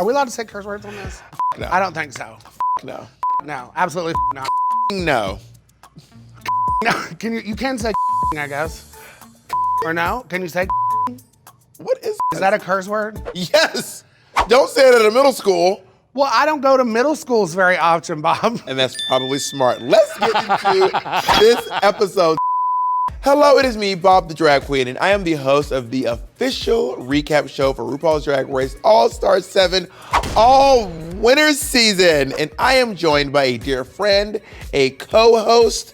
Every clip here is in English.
Are we allowed to say curse words on this? No. I don't think so. No. No, absolutely no. No. No, you can say I guess. Or no? Can you say What is that a curse word? Yes. Don't say it at a middle school. Well, I don't go to middle schools very often, Bob. And that's probably smart. Let's get into this episode. Hello, it is me, Bob the Drag Queen, and I am the host of the official recap show for RuPaul's Drag Race All-Star 7 All Winners Season. And I am joined by a dear friend, a co-host,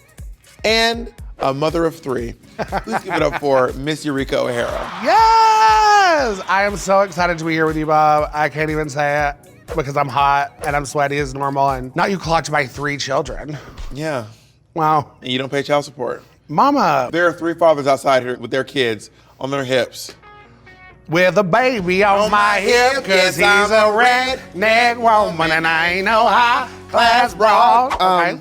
and a mother of three. Please give it up for Miss Eureka O'Hara. Yes! I am so excited to be here with you, Bob. I can't even say it because I'm hot and I'm sweaty as normal and not you clocked by 3 children. Yeah. Wow. And you don't pay child support. Mama. There are 3 fathers outside here with their kids on their hips. With a baby on my hip, cause he's a redneck woman and I ain't no high-class broad. Okay.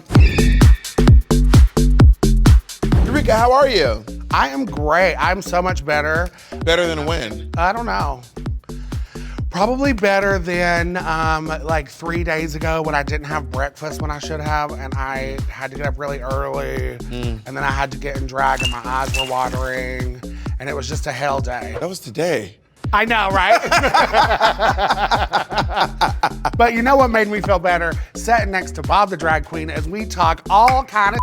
Eureka, how are you? I am great. I'm so much better. Better than when? I don't know. Probably better than like 3 days ago when I didn't have breakfast when I should have, and I had to get up really early, and then I had to get in drag and my eyes were watering, and it was just a hell day. That was today. I know, right? But you know what made me feel better? Sitting next to Bob the Drag Queen as we talk all kind of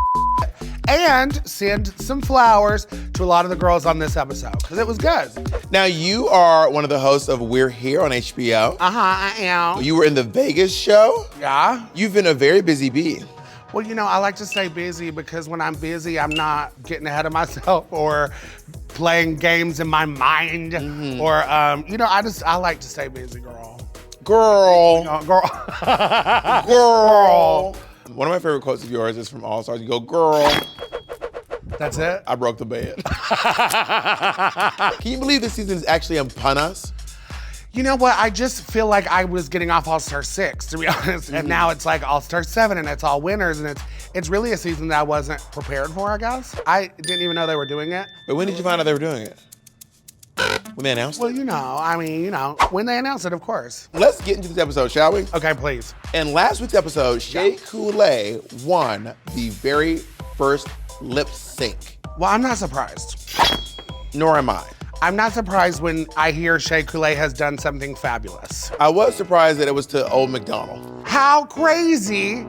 and send some flowers to a lot of the girls on this episode, because it was good. Now, you are one of the hosts of We're Here on HBO. I am. You were in the Vegas show. Yeah. You've been a very busy bee. Well, you know, I like to stay busy because when I'm busy, I'm not getting ahead of myself or playing games in my mind or, you know, I like to stay busy, girl. Girl. Girl. Girl. One of my favorite quotes of yours is from All Stars. You go, girl. That's it? I broke the bed. Can you believe this season is actually upon us? You know what? I just feel like I was getting off All-Star 6, to be honest. And now it's like All-Star 7 and it's all winners. And it's really a season that I wasn't prepared for, I guess. I didn't even know they were doing it. But when did you find out they were doing it? When they announced Well, it? you know, I mean, you know, when they announced it, of course. Let's get into this episode, shall we? Okay, please. In last week's episode, Shea Coulee won the very first lip sync. Well, I'm not surprised. Nor am I. I'm not surprised when I hear Shea Coulee has done something fabulous. I was surprised that it was to Old McDonald. How crazy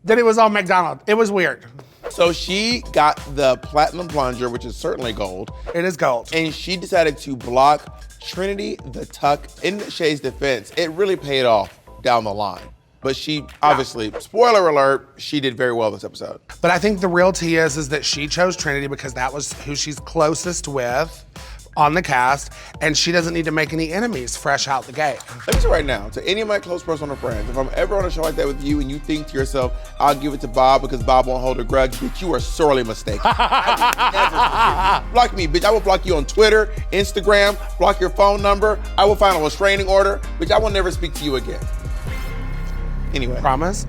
that it was on McDonald. It was weird. So she got the platinum plunger, which is certainly gold. It is gold. And she decided to block Trinity the Tuck. In Shea's defense, it really paid off down the line. But she obviously, spoiler alert, she did very well this episode. But I think the real tea is that she chose Trinity because that was who she's closest with on the cast, and she doesn't need to make any enemies fresh out the gate. Let me say right now, to any of my close personal friends, if I'm ever on a show like that with you and you think to yourself, I'll give it to Bob because Bob won't hold a grudge, bitch, you are sorely mistaken. I will never forgive you. Block me, bitch. I will block you on Twitter, Instagram, block your phone number. I will file a restraining order. Bitch, I will never speak to you again. Anyway. Promise?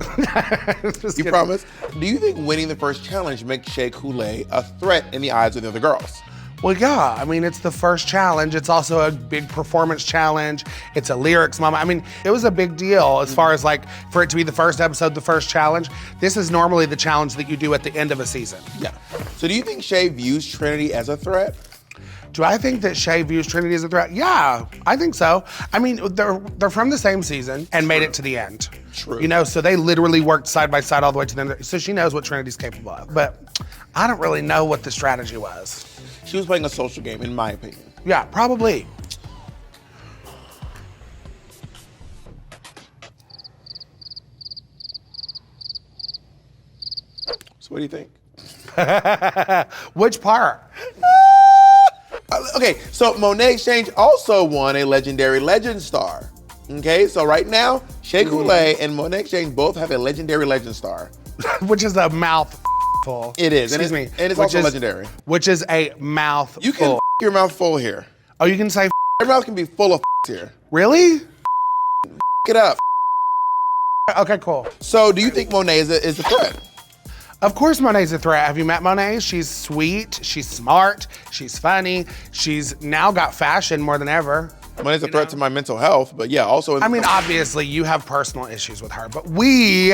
You promise? Do you think winning the first challenge makes Shea Coulee a threat in the eyes of the other girls? Well, yeah. I mean, it's the first challenge. It's also a big performance challenge. It's a lyrics moment. I mean, it was a big deal as far as like, for it to be the first episode, the first challenge. This is normally the challenge that you do at the end of a season. Yeah. So do you think Shea views Trinity as a threat? Do I think that Shea views Trinity as a threat? Yeah, I think so. I mean, they're from the same season and made it to the end. True. You know, so they literally worked side by side all the way to the end. So she knows what Trinity's capable of. But I don't really know what the strategy was. She was playing a social game, in my opinion. Yeah, probably. So what do you think? Which part? Okay, so Monet Exchange also won a legendary Legend Star. Okay, so right now, Shea Coulee and Monet Exchange both have a legendary Legend Star. Which is a mouthful. It is. Excuse me. And it's also legendary. Which is a mouthful. You can your mouth full here. Oh, you can say Your mouth can be full of here. Really? It up. Okay, cool. So do you think Monet is a threat? Of course Monet's a threat. Have you met Monet? She's sweet, she's smart, she's funny. She's now got fashion more than ever. Monet's a threat to my mental health, but yeah, also. I mean, obviously, you have personal issues with her, but we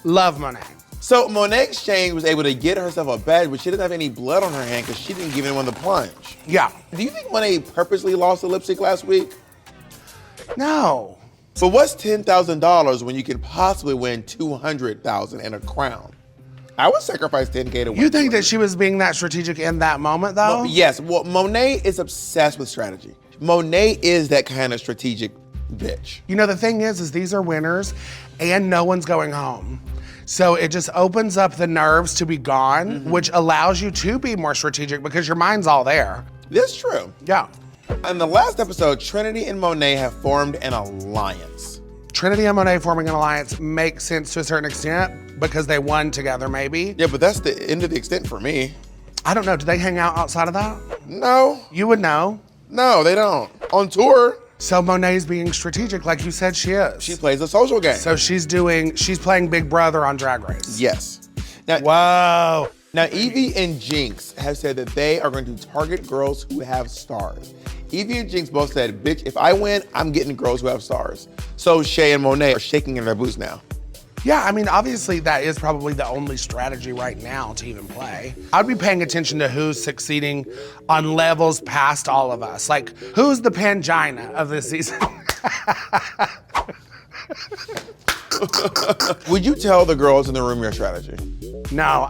love Monet. So Monet Exchange was able to get herself a badge, but she didn't have any blood on her hand because she didn't give anyone the plunge. Yeah. Do you think Monet purposely lost the lipstick last week? No. But what's $10,000 when you could possibly win $200,000 and a crown? I would sacrifice $10K to win. You think that she was being that strategic in that moment, though? Yes. Well, Monet is obsessed with strategy. Monet is that kind of strategic bitch. You know, the thing is these are winners and no one's going home. So it just opens up the nerves to be gone, which allows you to be more strategic because your mind's all there. That's true. Yeah. In the last episode, Trinity and Monet have formed an alliance. Trinity and Monet forming an alliance makes sense to a certain extent because they won together, maybe. Yeah, but that's the end of the extent for me. I don't know. Do they hang out outside of that? No. You would know. No, they don't. On tour. So Monet's being strategic, like you said she is. She plays a social game. So she's playing Big Brother on Drag Race. Yes. Now, Whoa. Now, Evie and Jinx have said that they are going to target girls who have stars. Evie and Jinx both said, bitch, if I win, I'm getting girls who have stars. So Shay and Monet are shaking in their boots now. Yeah, I mean, obviously that is probably the only strategy right now to even play. I'd be paying attention to who's succeeding on levels past all of us. Like, who's the Pangina of this season? Would you tell the girls in the room your strategy? No,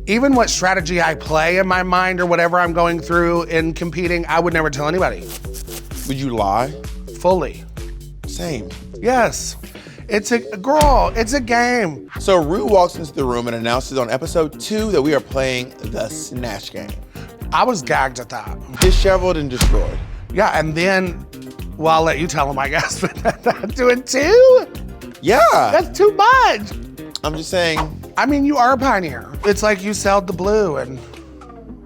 even what strategy I play in my mind or whatever I'm going through in competing, I would never tell anybody. Would you lie? Fully. Same. Yes. It's a game. So Ru walks into the room and announces on episode 2 that we are playing the Snatch Game. I was gagged at that. Disheveled and destroyed. Yeah, and then, well, I'll let you tell them, I guess, but doing 2? Yeah. That's too much. I'm just saying. I mean, you are a pioneer. It's like you sold the blue and,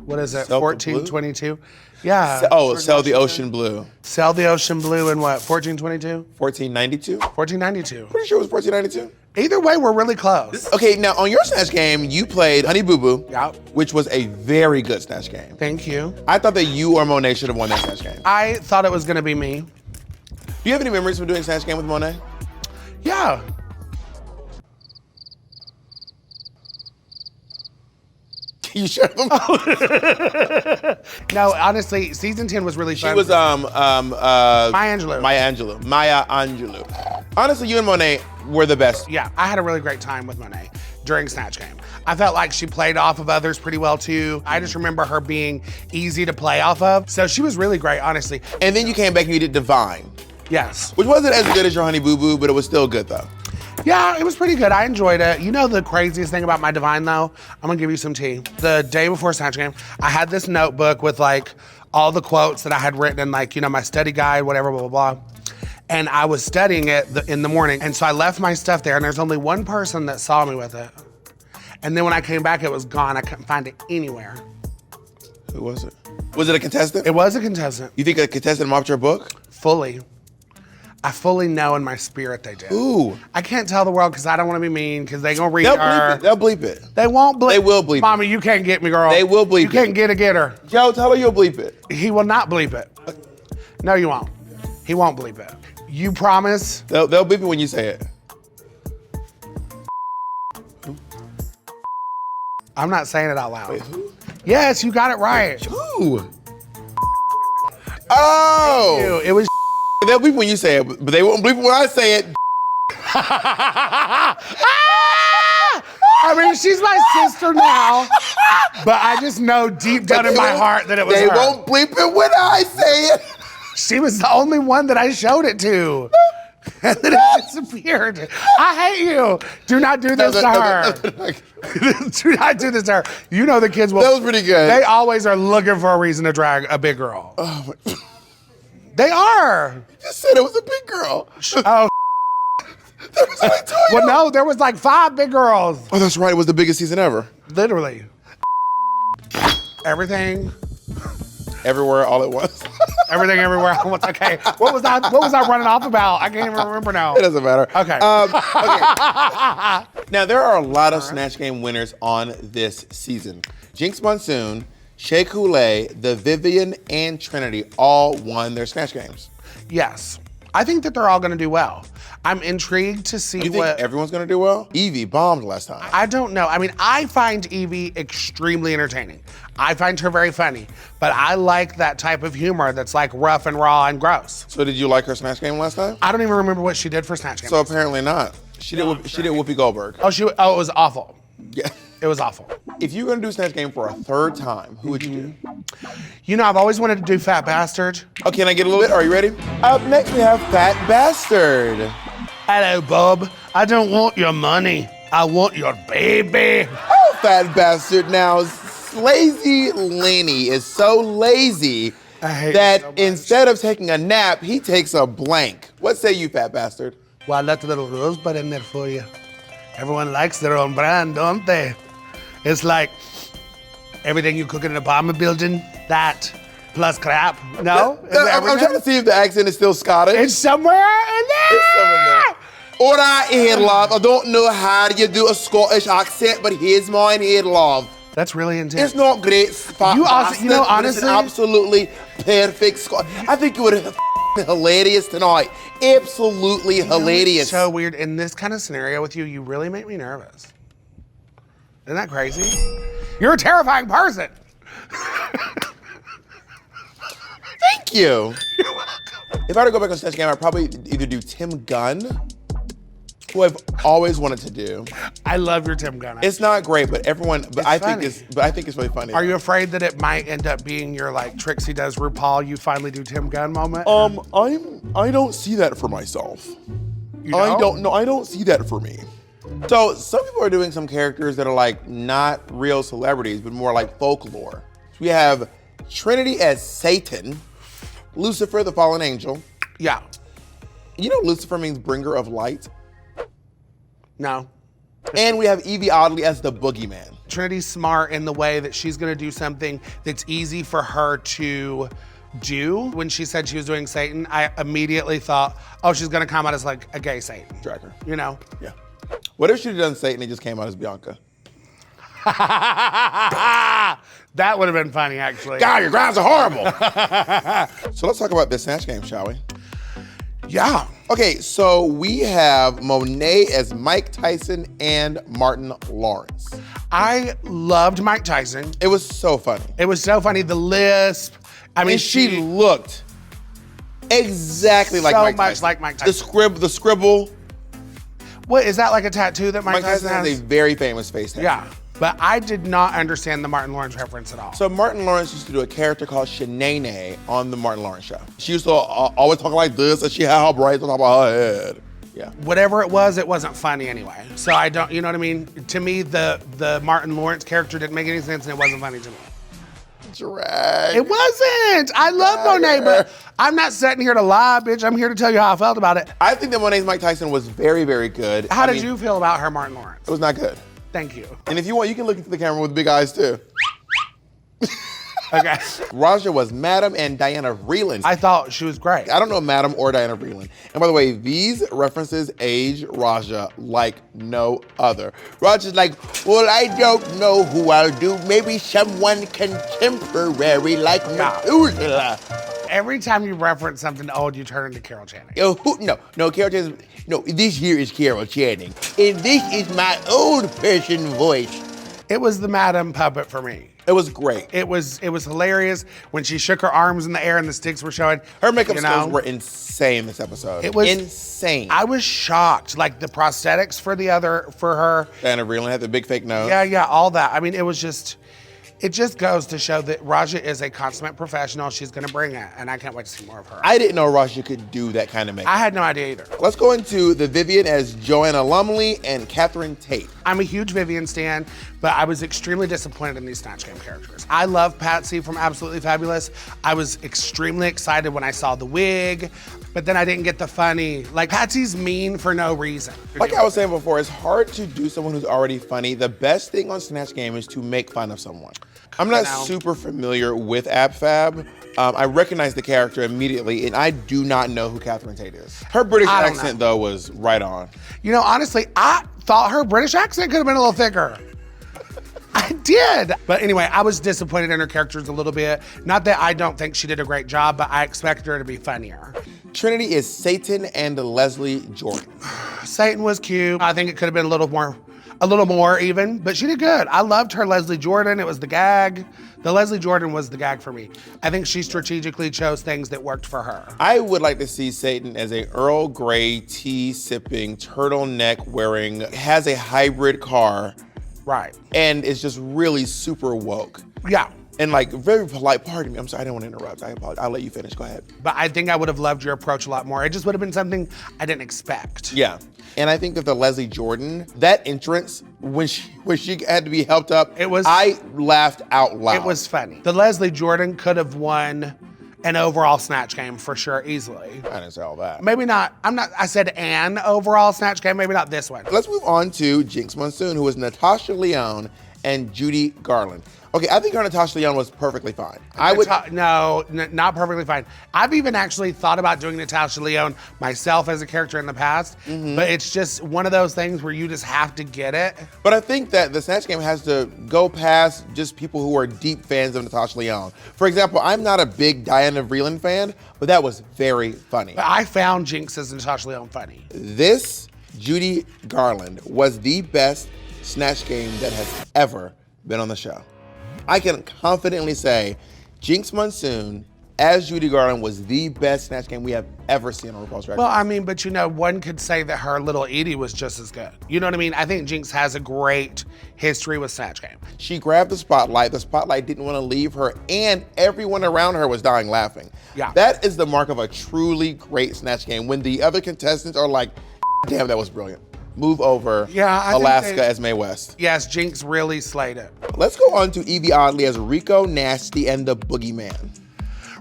what is it, 1422? Yeah. Sell the ocean blue. Sell the ocean blue in what, 1422? 1492? 1492. Pretty sure it was 1492. Either way, we're really close. Okay, now on your Snatch Game, you played Honey Boo Boo, Yep. which was a very good Snatch Game. Thank you. I thought that you or Monet should have won that Snatch Game. I thought it was gonna be me. Do you have any memories from doing Snatch Game with Monet? Yeah. Can you share them? No, honestly, season 10 was really fun. She was Maya Angelou. Maya Angelou. Honestly, you and Monet were the best. Yeah, I had a really great time with Monet during Snatch Game. I felt like she played off of others pretty well too. I just remember her being easy to play off of. So she was really great, honestly. And then you came back and you did Divine. Yes. Which wasn't as good as your Honey Boo Boo, but it was still good though. Yeah, it was pretty good. I enjoyed it. You know the craziest thing about my Divine though? I'm gonna give you some tea. The day before Snatch Game, I had this notebook with like all the quotes that I had written in like, my study guide, whatever, blah, blah, blah. And I was studying it in the morning. And so I left my stuff there and there's only one person that saw me with it. And then when I came back, it was gone. I couldn't find it anywhere. Who was it? Was it a contestant? It was a contestant. You think a contestant mopped your book? Fully. I fully know in my spirit they did. Ooh. I can't tell the world because I don't want to be mean because they gonna read They'll her. bleep it. They'll bleep it. They won't bleep. They will bleep it. Mommy, you can't get me, girl. They will bleep You can't get her. Joe, tell her you'll bleep it. He will not bleep it. No, you won't. He won't bleep it. You promise? They'll bleep it when you say it. I'm not saying it out loud. Wait, who? Yes, you got it right. Who? Oh! Ew, it was They'll bleep when you say it, but they won't bleep when I say it. I mean, she's my sister now, but I just know deep down in my heart that it was They her. won't bleep it when I say it. She was the only one that I showed it to. And then it disappeared. I hate you. Do not do this to her. Do not do this to her. You know the kids will. That was pretty good. They always are looking for a reason to drag a big girl. Oh my. They are. You just said it was a big girl. Oh. There was only 2 Well, no, there was like 5 big girls. Oh, that's right. It was the biggest season ever. Literally. Everything. Everywhere, all at once. Everything, everywhere. Okay. What was I running off about? I can't even remember now. It doesn't matter. Okay. Okay. Now, there are a lot of Snatch Game winners on this season. Jinx Monsoon, Shea Coulee, the Vivian, and Trinity all won their Snatch Games. Yes. I think that they're all gonna do well. I'm intrigued to see You think everyone's gonna do well? Evie bombed last time. I don't know. I mean, I find Evie extremely entertaining. I find her very funny, but I like that type of humor that's like rough and raw and gross. So did you like her Snatch Game last time? I don't even remember what she did for Snatch Game. So apparently not. She did Whoopi Goldberg. Oh, it was awful. Yeah. It was awful. If you're gonna do Snatch Game for a third time, who would you do? You know, I've always wanted to do Fat Bastard. Oh, can I get a little bit? Are you ready? Up next, we have Fat Bastard. Hello, Bob. I don't want your money. I want your baby. Oh, Fat Bastard. Now, lazy Lenny is so lazy that so much. instead of taking a nap, he takes a blank. What say you, Fat Bastard? Well, I left a little rosebud in there for you. Everyone likes their own brand, don't they? It's like everything you cook in an apartment building, that plus crap. No? I'm trying to see if the accent is still Scottish. It's somewhere in there. All right, here, love. I don't know how you do a Scottish accent, but here's mine here, love. That's really intense. It's not great, Fat Bastard, you know, but it's an honestly, absolutely perfect Scottish. I think you would have hilarious tonight. Absolutely hilarious. It's so weird. In this kind of scenario with you, you really make me nervous. Isn't that crazy? You're a terrifying person. Thank you. You're welcome. If I were to go back on Snatch Game, I'd probably either do Tim Gunn, who I've always wanted to do. I love your Tim Gunn. It's not great, but I think funny. it's really funny. Are you afraid that it might end up being your like Trixie does RuPaul, you finally do Tim Gunn moment? I don't see that for myself. You don't? I don't see that for me. So some people are doing some characters that are like not real celebrities, but more like folklore. So we have Trinity as Satan, Lucifer the fallen angel. Yeah. You know Lucifer means bringer of light? No. And we have Evie Oddly as the boogeyman. Trinity's smart in the way that she's gonna do something that's easy for her to do. When she said she was doing Satan, I immediately thought, oh, she's gonna come out as like a gay Satan. Drag her. You know? Yeah. What if she'd done Satan and just came out as Bianca? That would have been funny, actually. God, your grinds are horrible. So let's talk about this Snatch Game, shall we? Yeah. Okay, so we have Monet as Mike Tyson and Martin Lawrence. I loved Mike Tyson. It was so funny. It was so funny, the lisp. I mean, And she looked exactly like so Mike much Tyson. like Mike Tyson. The scribble. What, is that like a tattoo that Mike Tyson has a very famous face tattoo. Yeah, but I did not understand the Martin Lawrence reference at all. So Martin Lawrence used to do a character called Shanae on the Martin Lawrence show. She used to always talk like this, and she had her braids on top of her head. Yeah. Whatever it wasn't funny anyway. So I don't, you know what I mean? To me, the Martin Lawrence character didn't make any sense, and it wasn't funny to me. Drag. It wasn't. I love Monet, but I'm not sitting here to lie, bitch. I'm here to tell you how I felt about it. I think that Monet's Mike Tyson was very, very good. How did you feel about her, Martin Lawrence? It was not good. Thank you. And if you want, you can look into the camera with big eyes too. Okay. Raja was Madam and Diana Vreeland. I thought she was great. I don't know Madam or Diana Vreeland. And by the way, these references age Raja like no other. Raja's like, well, I don't know who I'll do. Maybe someone contemporary like Methuselah. Every time you reference something old, you turn into Carol Channing. No, Carol Channing. No, this here is Carol Channing. And this is my old person voice. It was the Madam puppet for me. It was great. It was hilarious when she shook her arms in the air and the sticks were showing. Her makeup skills were insane this episode. It was insane. I was shocked. Like the prosthetics for her. Diana Vreeland had the big fake nose. Yeah, all that. I mean, it just goes to show that Raja is a consummate professional. She's gonna bring it, and I can't wait to see more of her. I didn't know Raja could do that kind of makeup. I had no idea either. Let's go into the Vivian as Joanna Lumley and Catherine Tate. I'm a huge Vivian stan, but I was extremely disappointed in these Snatch Game characters. I love Patsy from Absolutely Fabulous. I was extremely excited when I saw the wig, but then I didn't get the funny. Like, Patsy's mean for no reason. Like I was saying before, it's hard to do someone who's already funny. The best thing on Snatch Game is to make fun of someone. I'm not super familiar with AbFab. I recognize the character immediately, and I do not know who Catherine Tate is. Her British accent, though, was right on. You know, honestly, I thought her British accent could have been a little thicker. I did. But anyway, I was disappointed in her characters a little bit. Not that I don't think she did a great job, but I expected her to be funnier. Trinity is Satan and Leslie Jordan. Satan was cute. I think it could have been a little more even, but she did good. I loved her Leslie Jordan. It was the gag. The Leslie Jordan was the gag for me. I think she strategically chose things that worked for her. I would like to see Satan as a Earl Grey tea sipping, turtleneck wearing, has a hybrid car. Right. And is just really super woke. Yeah. And like very polite. Pardon me, I'm sorry, I didn't want to interrupt. I apologize. I'll let you finish, go ahead. But I think I would have loved your approach a lot more. It just would have been something I didn't expect. Yeah. And I think that the Leslie Jordan, that entrance, when she had to be helped up, I laughed out loud. It was funny. The Leslie Jordan could have won an overall Snatch Game for sure, easily. I didn't say all that. Maybe not, I said an overall Snatch Game, maybe not this one. Let's move on to Jinx Monsoon, who was Natasha Lyonne and Judy Garland. Okay, I think her Natasha Lyonne was perfectly fine. No, not perfectly fine. I've even actually thought about doing Natasha Lyonne myself as a character in the past, but it's just one of those things where you just have to get it. But I think that the Snatch Game has to go past just people who are deep fans of Natasha Lyonne. For example, I'm not a big Diana Vreeland fan, but that was very funny. But I found Jinx's Natasha Lyonne funny. This Judy Garland was the best Snatch Game that has ever been on the show. I can confidently say Jinx Monsoon as Judy Garland was the best Snatch Game we have ever seen on RuPaul's Drag Race. Well, I mean, but you know, one could say that her little Edie was just as good. You know what I mean? I think Jinx has a great history with Snatch Game. She grabbed the spotlight didn't want to leave her, and everyone around her was dying laughing. Yeah. That is the mark of a truly great Snatch Game, when the other contestants are like, damn, that was brilliant. Move over Alaska as Mae West. Yes, Jinx really slayed it. Let's go on to Evie Oddly as Rico Nasty and the Boogeyman.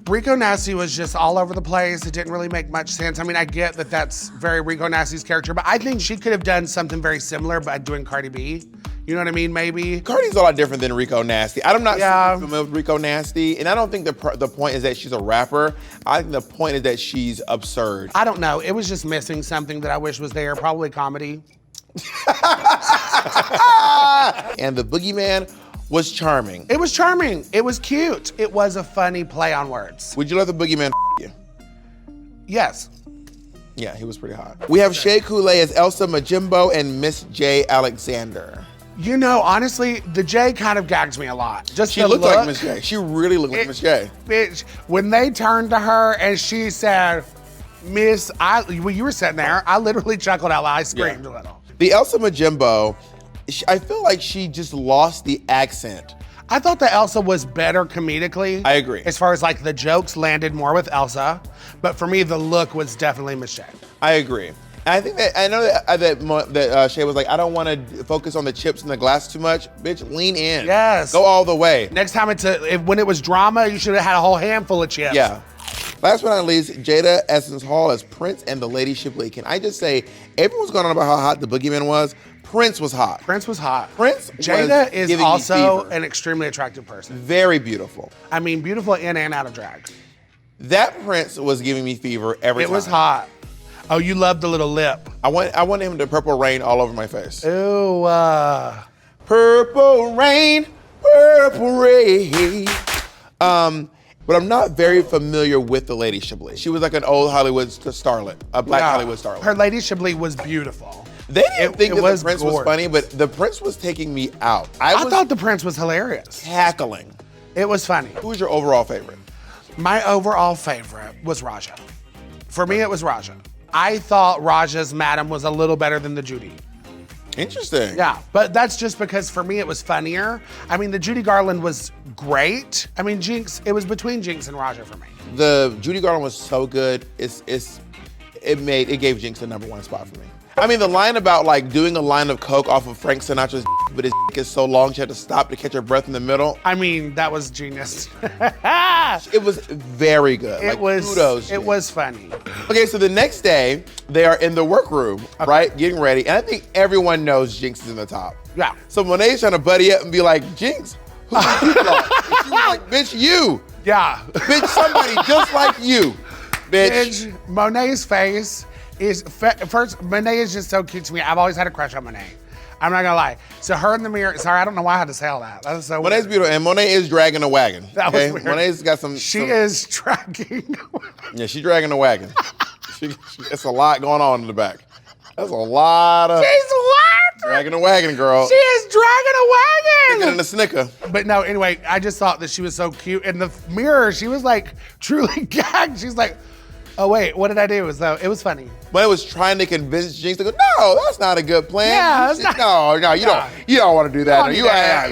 Rico Nasty was just all over the place. It didn't really make much sense. I mean, I get that that's very Rico Nasty's character, but I think she could have done something very similar by doing Cardi B. You know what I mean, maybe? Cardi's a lot different than Rico Nasty. I'm not super familiar with Rico Nasty, and I don't think the point is that she's a rapper. I think the point is that she's absurd. I don't know. It was just missing something that I wish was there. Probably comedy. And the Boogeyman was charming. It was charming. It was cute. It was a funny play on words. Would you let the Boogeyman you? Yes. Yeah, he was pretty hot. We have Shea Coulee as Elsa Majimbo and Miss J. Alexander. You know, honestly, the J kind of gags me a lot. She looked like Miss J. She really looked like Miss J. Bitch, when they turned to her and she said, Miss, when you were sitting there, I literally chuckled out loud. I screamed a little. The Elsa Majimbo, I feel like she just lost the accent. I thought that Elsa was better comedically. I agree. As far as like the jokes landed more with Elsa, but for me, the look was definitely Miss J. I agree. I think that, I know that Shea was like, I don't want to focus on the chips in the glass too much. Bitch, lean in. Yes. Go all the way. Next time when it was drama, you should have had a whole handful of chips. Yeah. Last but not least, Jada Essence Hall as Prince and the Lady Chablis. Can I just say, everyone's going on about how hot the Boogeyman was. Prince was hot. Prince was hot. Jada is also an extremely attractive person. Very beautiful. I mean, beautiful in and out of drag. That Prince was giving me fever every time. It was hot. Oh, you loved the little lip. I want him to purple rain all over my face. Ooh. Purple rain, purple rain. But I'm not very familiar with the Lady Chablis. She was like an old Hollywood starlet, a black Hollywood starlet. Her Lady Chablis was beautiful. They didn't think that the Prince was funny, but the Prince was taking me out. I thought the Prince was hilarious. Cackling. It was funny. Who was your overall favorite? My overall favorite was Raja. For me, it was Raja. I thought Raja's Madam was a little better than the Judy. Interesting. Yeah, but that's just because for me it was funnier. I mean, the Judy Garland was great. I mean, Jinx, it was between Jinx and Raja for me. The Judy Garland was so good. It gave Jinx the #1 spot for me. I mean, the line about like doing a line of coke off of Frank Sinatra's but his is so long she had to stop to catch her breath in the middle. I mean, that was genius. It was very good. Kudos. It was funny. Okay, so the next day, they are in the workroom, right? Getting ready. And I think everyone knows Jinx is in the top. Yeah. So Monet's trying to buddy up and be like, Jinx, who's you like? And she was like, bitch, you. Yeah. Bitch, somebody just like you. Bitch. Monet's face is, first, Monet is just so cute to me. I've always had a crush on Monet. I'm not gonna lie. So her in the mirror, sorry, I don't know why I had to say all that. That was so Monet's weird. beautiful, and Monet is dragging a wagon. That was weird. Monet's got some. She is dragging. Yeah, she's dragging a wagon. It's a lot going on in the back. That's a lot of. She's what? Dragging a wagon, girl. She is dragging a wagon. Getting a snicker. But no, anyway, I just thought that she was so cute. In the mirror, she was like truly gagged. She's like, oh wait, what did I do? So it was funny. Monet was trying to convince Jinx to go, no, that's not a good plan. Yeah, that's not- no, you don't want to do that. Don't do You that.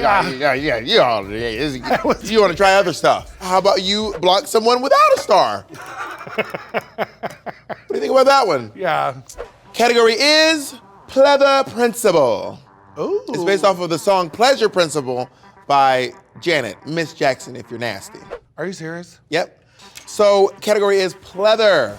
want to try other stuff. How about you block someone without a star? What do you think about that one? Yeah. Category is Pleather Principle. Ooh. It's based off of the song Pleasure Principle by Janet, Miss Jackson, if you're nasty. Are you serious? Yep. So category is pleather,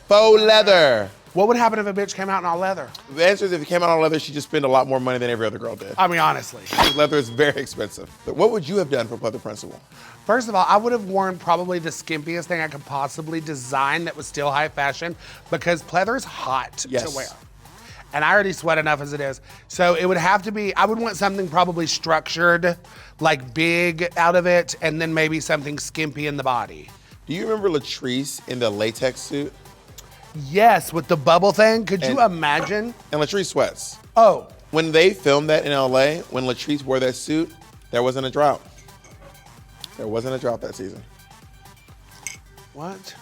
faux leather. What would happen if a bitch came out in all leather? The answer is if it came out on leather, she'd just spend a lot more money than every other girl did. I mean, honestly. Leather is very expensive. But what would you have done for Pleather Principle? First of all, I would have worn probably the skimpiest thing I could possibly design that was still high fashion because pleather is hot to wear. And I already sweat enough as it is. So it would have to be, I would want something probably structured, like big out of it, and then maybe something skimpy in the body. Do you remember Latrice in the latex suit? Yes, with the bubble thing. Could you imagine? And Latrice sweats. Oh. When they filmed that in LA, when Latrice wore that suit, there wasn't a drought. There wasn't a drought that season. What?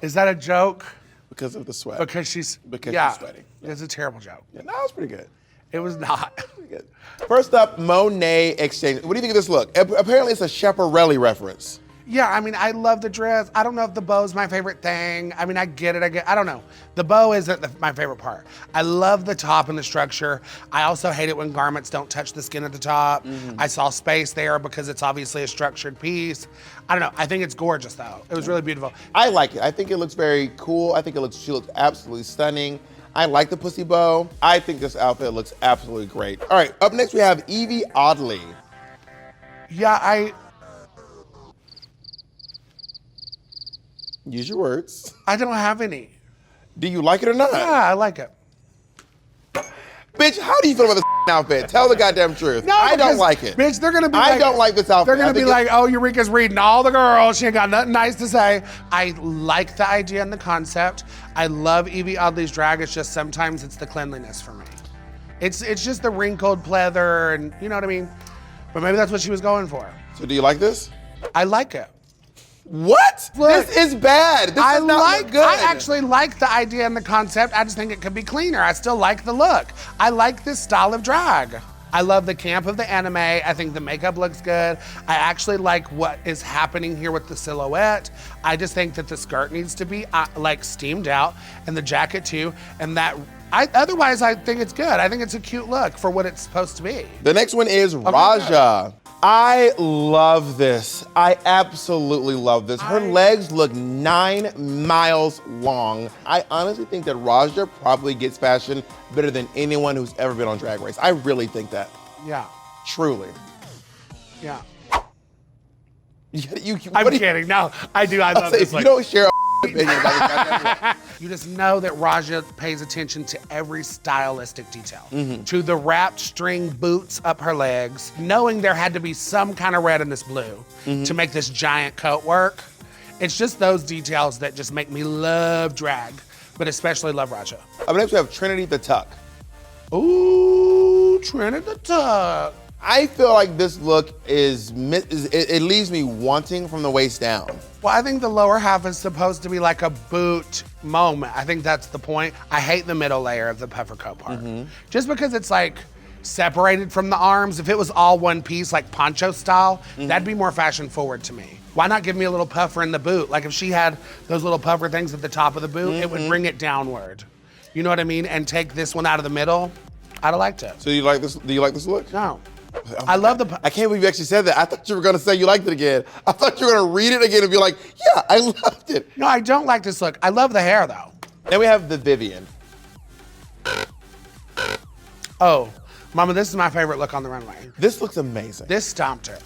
Is that a joke? Because of the sweat. Because she's Because yeah, she's sweating. It's a terrible joke. Yeah, no, it was pretty good. It was not. Pretty good. First up, Monet Exchange. What do you think of this look? Apparently it's a Schiaparelli reference. Yeah, I mean, I love the dress. I don't know if the bow's my favorite thing. I mean, I get it. I don't know. The bow isn't my favorite part. I love the top and the structure. I also hate it when garments don't touch the skin at the top. I saw space there because it's obviously a structured piece. I don't know. I think it's gorgeous though. It was really beautiful. I like it. I think it looks very cool. I think she looks absolutely stunning. I like the pussy bow. I think this outfit looks absolutely great. All right, up next we have Evie Oddly. Yeah, Use your words. I don't have any. Do you like it or not? Yeah, I like it. Bitch, how do you feel about this outfit? Tell the goddamn truth. No, I don't because, like it. Bitch, they're gonna be I like, don't like this outfit. They're gonna be like, oh, Eureka's reading all the girls. She ain't got nothing nice to say. I like the idea and the concept. I love Evie Oddly's drag. It's just sometimes it's the cleanliness for me. It's just the wrinkled pleather and you know what I mean? But maybe that's what she was going for. So do you like this? I like it. What? Look, this is bad. This does not look good. I actually like the idea and the concept. I just think it could be cleaner. I still like the look. I like this style of drag. I love the camp of the anime. I think the makeup looks good. I actually like what is happening here with the silhouette. I just think that the skirt needs to be like steamed out and the jacket too. And that, otherwise I think it's good. I think it's a cute look for what it's supposed to be. The next one is Raja. I love this. I absolutely love this. Her legs look 9 miles long. I honestly think that Raja probably gets fashion better than anyone who's ever been on Drag Race. I really think that. Yeah. Truly. Yeah. I'm kidding. No, I do. I love this. If you don't share opinion about you just know that Raja pays attention to every stylistic detail. To the wrapped string boots up her legs, knowing there had to be some kind of red in this blue to make this giant coat work. It's just those details that just make me love drag, but especially love Raja. Up next we have Trinity the Tuck. Ooh, Trinity the Tuck. I feel like this look it leaves me wanting from the waist down. Well, I think the lower half is supposed to be like a boot moment. I think that's the point. I hate the middle layer of the puffer coat part. Just because it's like separated from the arms. If it was all one piece, like poncho style, that'd be more fashion forward to me. Why not give me a little puffer in the boot? Like if she had those little puffer things at the top of the boot, it would bring it downward. You know what I mean? And take this one out of the middle. I'd have liked it. So you like this? Do you like this look? No. I love the. I can't believe you actually said that. I thought you were gonna say you liked it again. I thought you were gonna read it again and be like, yeah, I loved it. No, I don't like this look. I love the hair though. Then we have the Vivian. Oh, Mama, this is my favorite look on the runway. This looks amazing. This stomped her.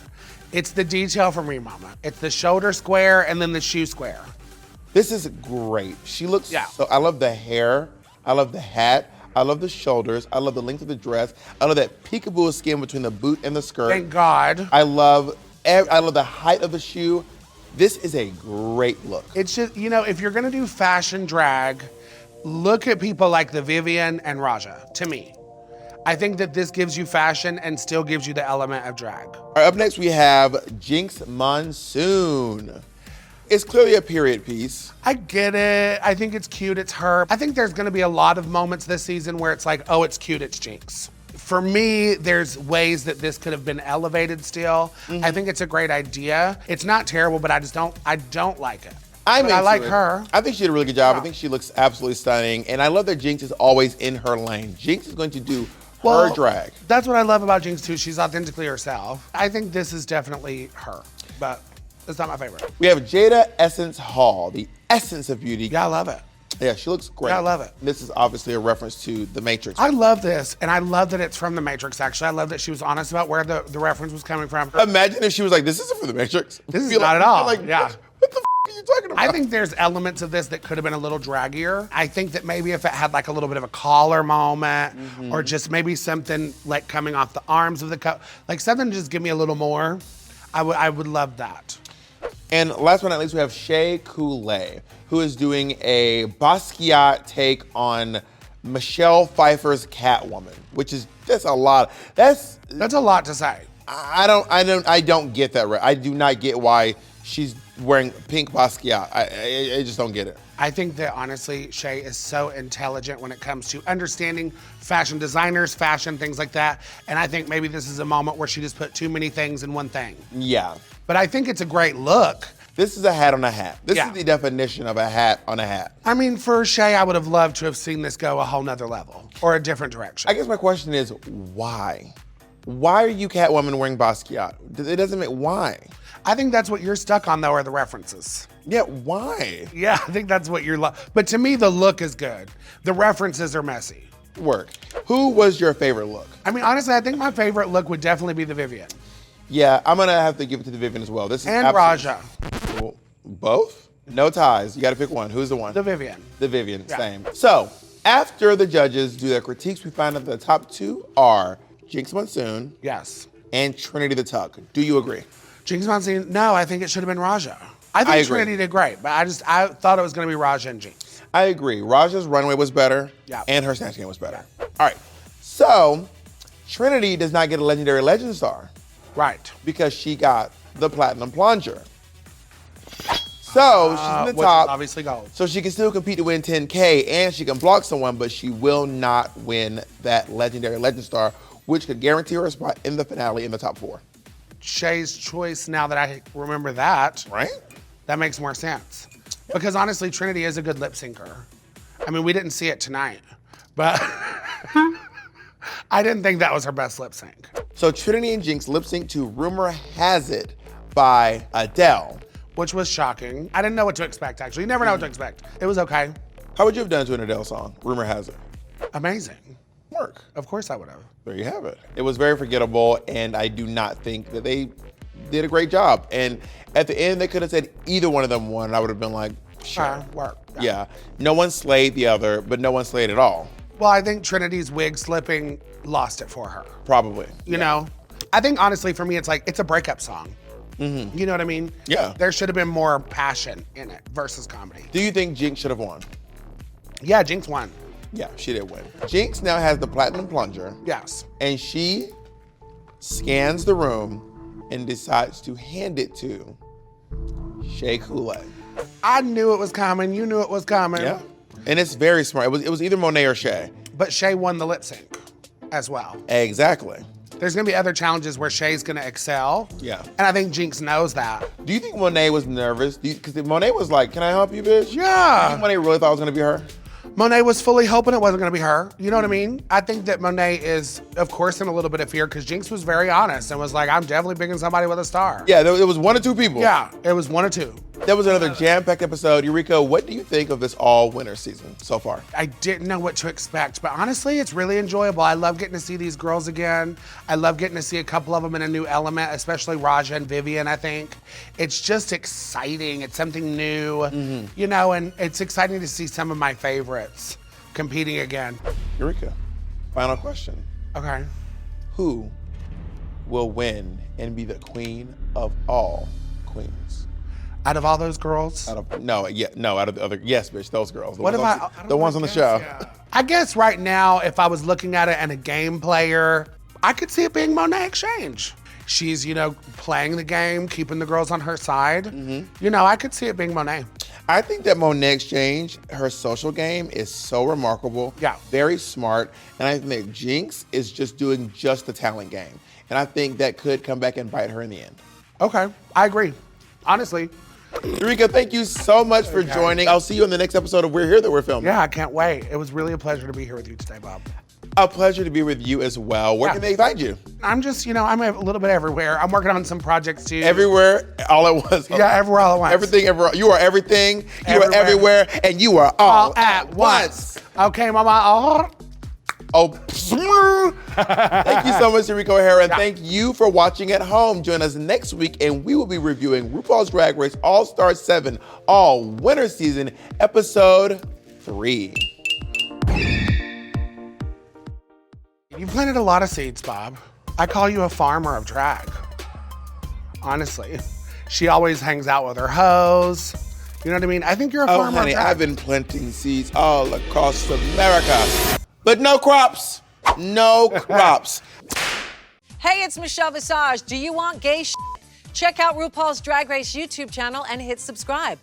It's the detail for me, Mama. It's the shoulder square and then the shoe square. This is great. She looks so, I love the hair. I love the hat. I love the shoulders. I love the length of the dress. I love that peekaboo skin between the boot and the skirt. Thank God. I love the height of the shoe. This is a great look. It's just, you know, if you're gonna do fashion drag, look at people like the Vivienne and Raja, to me. I think that this gives you fashion and still gives you the element of drag. All right, up next we have Jinx Monsoon. It's clearly a period piece. I get it. I think it's cute. It's her. I think there's going to be a lot of moments this season where it's like, oh, it's cute. It's Jinx. For me, there's ways that this could have been elevated still. I think it's a great idea. It's not terrible, but I don't like it. I like her. I think she did a really good job. I think she looks absolutely stunning. And I love that Jinx is always in her lane. Jinx is going to do her drag. That's what I love about Jinx too. She's authentically herself. I think this is definitely her, but it's not my favorite. We have Jada Essence Hall, the essence of beauty. Yeah, I love it. Yeah, she looks great. Yeah, I love it. This is obviously a reference to The Matrix. I love this, and I love that it's from The Matrix, actually. I love that she was honest about where the reference was coming from. Imagine if she was like, this isn't from The Matrix. This is not at all. Like, yeah. What the are you talking about? I think there's elements of this that could have been a little draggier. I think that maybe if it had like a little bit of a collar moment or just maybe something like coming off the arms of the cup, like something to just give me a little more, I would love that. And last but not least, we have Shea Coulee, who is doing a Basquiat take on Michelle Pfeiffer's Catwoman, which is that's a lot. That's a lot to say. I don't get that right. I do not get why she's wearing pink Basquiat. I just don't get it. I think that honestly, Shea is so intelligent when it comes to understanding fashion designers, fashion, things like that. And I think maybe this is a moment where she just put too many things in one thing. Yeah. But I think it's a great look. This is a hat on a hat. This is the definition of a hat on a hat. I mean, for Shea, I would have loved to have seen this go a whole nother level or a different direction. I guess my question is, why? Why are you Catwoman wearing Basquiat? It doesn't make, why? I think that's what you're stuck on, though, are the references. Yeah, why? Yeah, I think that's what you're but to me, the look is good. The references are messy. Work. Who was your favorite look? I mean, honestly, I think my favorite look would definitely be the Vivienne. Yeah, I'm gonna have to give it to the Vivienne as well. This is and Raja. Well, both? No ties. You gotta pick one. Who's the one? The Vivienne. The Vivienne, same. So, after the judges do their critiques, we find out that the top two are Jinx Monsoon. Yes. And Trinity the Tuck. Do you agree? Jinx Monsoon, no, I think it should have been Raja. I think Trinity did great, but I thought it was gonna be Raja and Jinx. I agree. Raja's runway was better, and her Snatch Game was better. All right, so Trinity does not get a Legendary Legend Star. Right. Because she got the Platinum Plunger. So she's in the top. Obviously gold. So she can still compete to win 10K, and she can block someone, but she will not win that Legendary Legend Star, which could guarantee her a spot in the finale in the top 4. Shea's choice, now that I remember that. Right? That makes more sense. Because honestly, Trinity is a good lip syncer. I mean, we didn't see it tonight, but I didn't think that was her best lip sync. So Trinity and Jinx lip sync to Rumor Has It by Adele. Which was shocking. I didn't know what to expect, actually. You never know what to expect. It was okay. How would you have done to an Adele song, Rumor Has It? Amazing. Work. Of course I would have. There you have it. It was very forgettable, and I do not think that they did a great job. And at the end, they could have said either one of them won, and I would have been like, sure. Work. Yeah. No one slayed the other, but no one slayed at all. Well, I think Trinity's wig slipping lost it for her. Probably. You know? I think, honestly, for me, it's like, it's a breakup song. Mm-hmm. You know what I mean? Yeah. There should have been more passion in it versus comedy. Do you think Jinx should have won? Yeah, Jinx won. Yeah, she did win. Jinx now has the Platinum Plunger. Yes. And she scans the room and decides to hand it to Shea Coulee. I knew it was coming. You knew it was coming. Yeah. And it's very smart. It was either Monet or Shea. But Shea won the lip sync as well. Exactly. There's gonna be other challenges where Shea's gonna excel. Yeah. And I think Jinx knows that. Do you think Monet was nervous? Because Monet was like, can I help you, bitch? Yeah. Do you think Monet really thought it was gonna be her? Monet was fully hoping it wasn't gonna be her. You know what I mean? I think that Monet is, of course, in a little bit of fear because Jinx was very honest and was like, I'm definitely picking somebody with a star. Yeah, there was 1 or 2 people. Yeah, it was 1 or 2. That was another jam-packed episode. Eureka, what do you think of this all-winner season so far? I didn't know what to expect, but honestly, it's really enjoyable. I love getting to see these girls again. I love getting to see a couple of them in a new element, especially Raja and Vivienne, I think. It's just exciting. It's something new, you know, and it's exciting to see some of my favorites competing again. Eureka, final question. Okay. Who will win and be the queen of all queens? Out of all those girls? Out of the other, yes, bitch, those girls. The ones on the guess, show. yeah. I guess right now, if I was looking at it and a game player, I could see it being Monet Exchange. She's, playing the game, keeping the girls on her side. I could see it being Monet. I think that Monet Exchange, her social game is so remarkable. Yeah. Very smart. And I think that Jinx is just doing just the talent game. And I think that could come back and bite her in the end. Okay, I agree. Honestly. Eureka, thank you so much for joining. I'll see you in the next episode of We're Here That We're Filming. Yeah, I can't wait. It was really a pleasure to be here with you today, Bob. A pleasure to be with you as well. Where can they find you? I'm just, I'm a little bit everywhere. I'm working on some projects too. Everywhere, all at once. Yeah, everywhere, all at once. Everything, everywhere. You are everything. You are everywhere, and you are all at once. Okay, mama. Thank you so much, Eureka O'Hara, and thank you for watching at home. Join us next week, and we will be reviewing RuPaul's Drag Race All-Star 7 All Winter Season, Episode 3. You planted a lot of seeds, Bob. I call you a farmer of drag. Honestly. She always hangs out with her hoes. You know what I mean? I think you're a farmer honey, of drag. I've been planting seeds all across America. But no crops. No crops. Hey, it's Michelle Visage. Do you want gay shit? Check out RuPaul's Drag Race YouTube channel and hit subscribe.